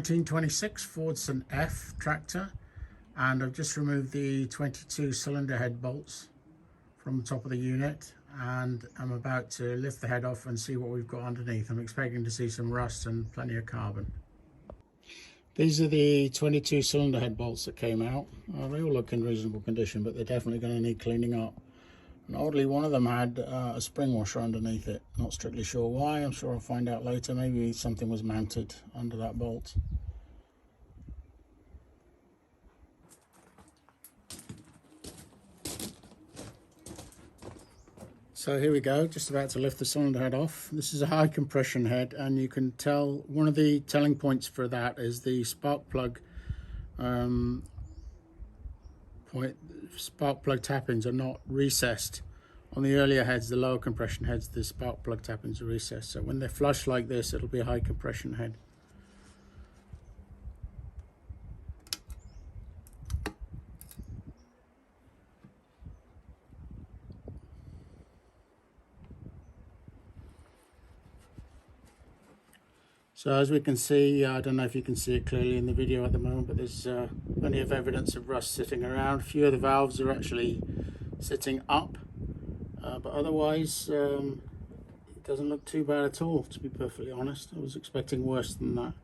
1926 Fordson F Tractor, and I've just removed the 22 cylinder head bolts from the top of the unit, and I'm about to lift the head off and see what we've got underneath. I'm expecting to see some rust and plenty of carbon. These are the 22 cylinder head bolts that came out. They all look in reasonable condition, but they're definitely going to need cleaning up. And oddly, one of them had a spring washer underneath it. Not strictly sure why. I'm sure I'll find out later. Maybe something was mounted under that bolt. So here we go, just about to lift the cylinder head off. This is a high compression head, and you can tell one of the telling points for that is the spark plug tappings are not recessed. On the earlier heads, the lower compression heads, the spark plug tappings are recessed. So when they're flush like this, it'll be a high compression head. So as we can see, I don't know if you can see it clearly in the video at the moment, but there's plenty of evidence of rust sitting around. A few of the valves are actually sitting up, but otherwise it doesn't look too bad at all, to be perfectly honest. I was expecting worse than that.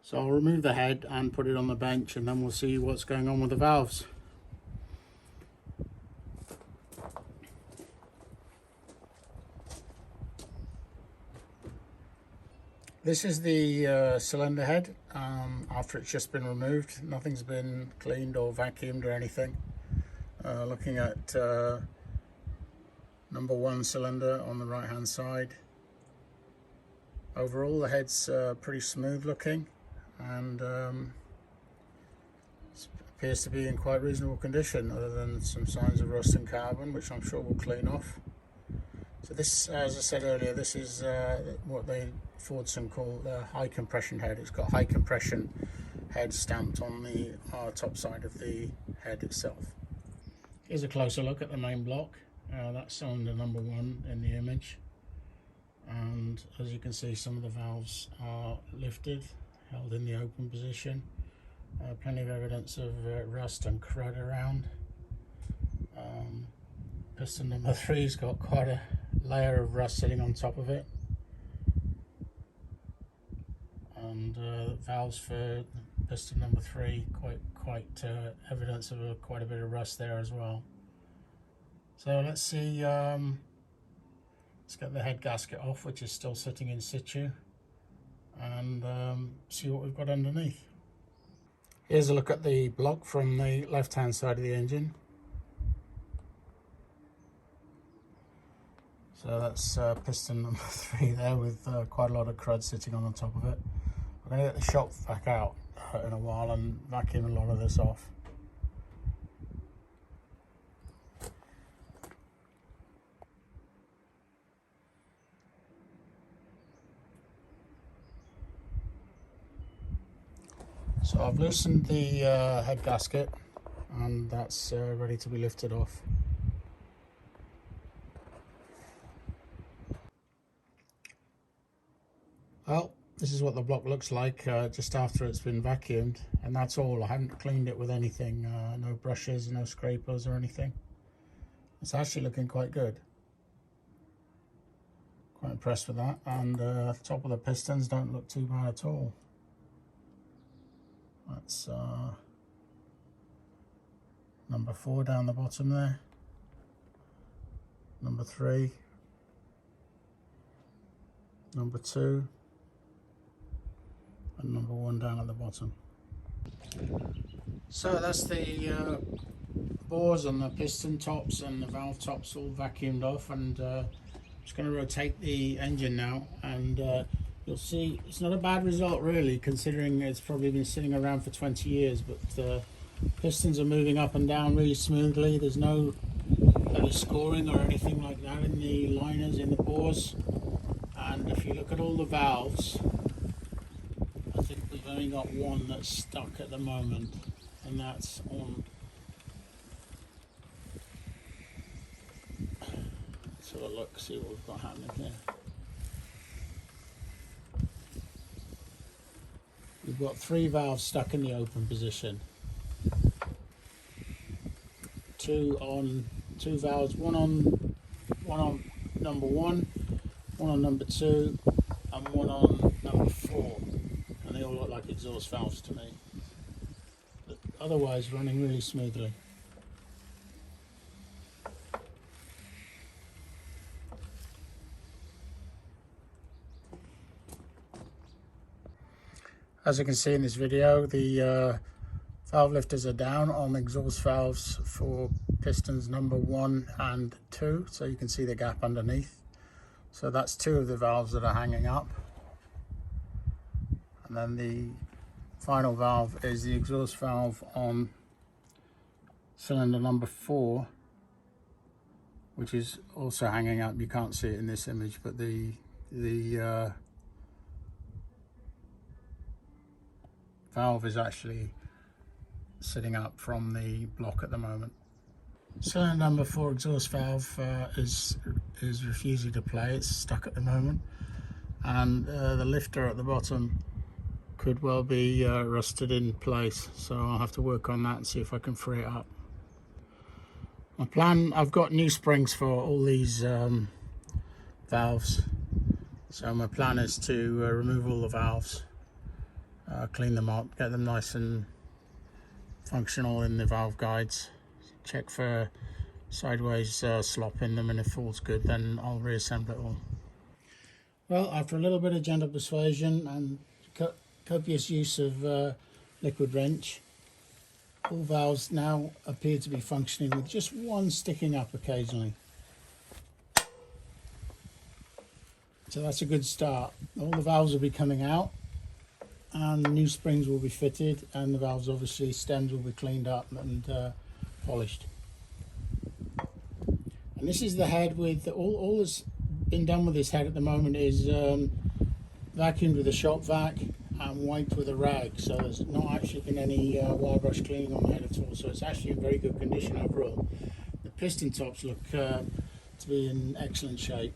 So I'll remove the head and put it on the bench, and then we'll see what's going on with the valves. This is the cylinder head after it's just been removed. Nothing's been cleaned or vacuumed or anything. Looking at number 1 cylinder on the right hand side. Overall the head's pretty smooth looking, and appears to be in quite reasonable condition, other than some signs of rust and carbon, which I'm sure will clean off. So this, as I said earlier, this is what they Fordson call the high compression head. It's got high compression head stamped on the top side of the head itself. Here's a closer look at the main block. That's cylinder number 1 in the image, and as you can see, some of the valves are lifted, held in the open position. Plenty of evidence of rust and crud around. Piston number 3's got quite a layer of rust sitting on top of it, and valves for piston number 3, quite evidence of quite a bit of rust there as well. So let's see, let's get the head gasket off, which is still sitting in situ, and see what we've got underneath. Here's a look at the block from the left hand side of the engine. So that's piston number 3 there, with quite a lot of crud sitting on the top of it. We're going to get the shop back out in a while and vacuum a lot of this off. So I've loosened the head gasket, and that's ready to be lifted off. Well, this is what the block looks like just after it's been vacuumed, and that's all. I haven't cleaned it with anything, no brushes, no scrapers or anything. It's actually looking quite good. Quite impressed with that, and the top of the pistons don't look too bad at all. That's number 4 down the bottom there, number 3, number 2, and number 1 down at the bottom. So that's the bores on the piston tops and the valve tops all vacuumed off, and I'm just going to rotate the engine now, and you'll see it's not a bad result really, considering it's probably been sitting around for 20 years, but the pistons are moving up and down really smoothly. There's no scoring or anything like that in the liners, in the bores, and if you look at all the valves, I think we've only got one that's stuck at the moment, and that's on. Let's have a look, see what we've got happening here. We've got 3 valves stuck in the open position. Two valves, one on number 1, one on number 2, and one on number 4. And they all look like exhaust valves to me. But otherwise running really smoothly. As you can see in this video, the valve lifters are down on exhaust valves for pistons number 1 and 2, so you can see the gap underneath. So that's 2 of the valves that are hanging up. And then the final valve is the exhaust valve on cylinder number 4, which is also hanging up. You can't see it in this image, but the valve is actually sitting up from the block at the moment. Cylinder number 4 exhaust valve is refusing to play. It's stuck at the moment, and the lifter at the bottom could well be rusted in place, so I'll have to work on that and see if I can free it up. My plan, I've got new springs for all these valves, so my plan is to remove all the valves, clean them up, get them nice and functional in the valve guides, check for sideways slop in them, and if all's good then I'll reassemble it all. Well, after a little bit of gentle persuasion and copious use of liquid wrench, all valves now appear to be functioning with just one sticking up occasionally. So that's a good start. All the valves will be coming out, and new springs will be fitted, and the valves, obviously stems will be cleaned up and polished. And this is the head with all that's been done with this head at the moment is vacuumed with a shop vac and wiped with a rag, so there's not actually been any wire brush cleaning on the head at all, so it's actually in very good condition overall. The piston tops look to be in excellent shape.